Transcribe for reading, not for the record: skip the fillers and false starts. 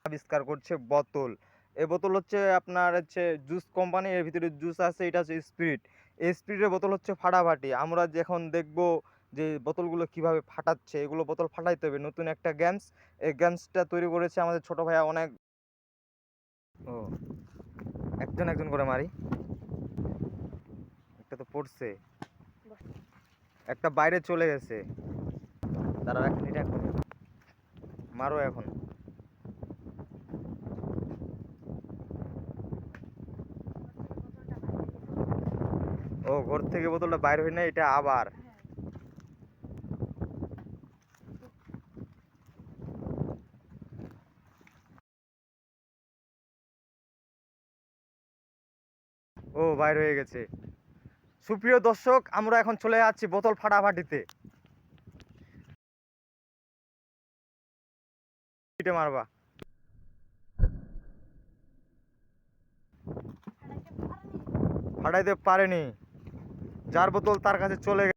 আবিষ্কার করছে বোতল। এই বোতল হচ্ছে আপনার হচ্ছে জুস কোম্পানি, এর ভিতরে জুস আছে, এটা হচ্ছে স্পিরিট। এই স্পিরিটের বোতল হচ্ছে ফাটাফাটি। আমরা যখন দেখব যে বোতলগুলো কিভাবে ফাটাচ্ছে, এগুলো বোতল ফাটাইতে হবে, নতুন একটা গেমস। এই গেমসটা তৈরি করেছে আমাদের ছোট ভাইয়া অনেক। ও, একজন একজন করে মারি। একটা তো পড়ছে, একটা বাইরে চলে গেছে। দাঁড়াও, এক মিনিট এক মিনিট, মারো এখন। ও, ঘর থেকে বোতলটা বাইরে হয় না, এটা আবার। ও, বাইরে হয়ে গেছে। সুপ্রিয় দর্শক, আমরা এখন চলে যাচ্ছি বোতল ফাটাফাটিতে। পিটে মারবা। ফাটাইতে পারেনি, যার বোতল তার কাছে চলে গেছে।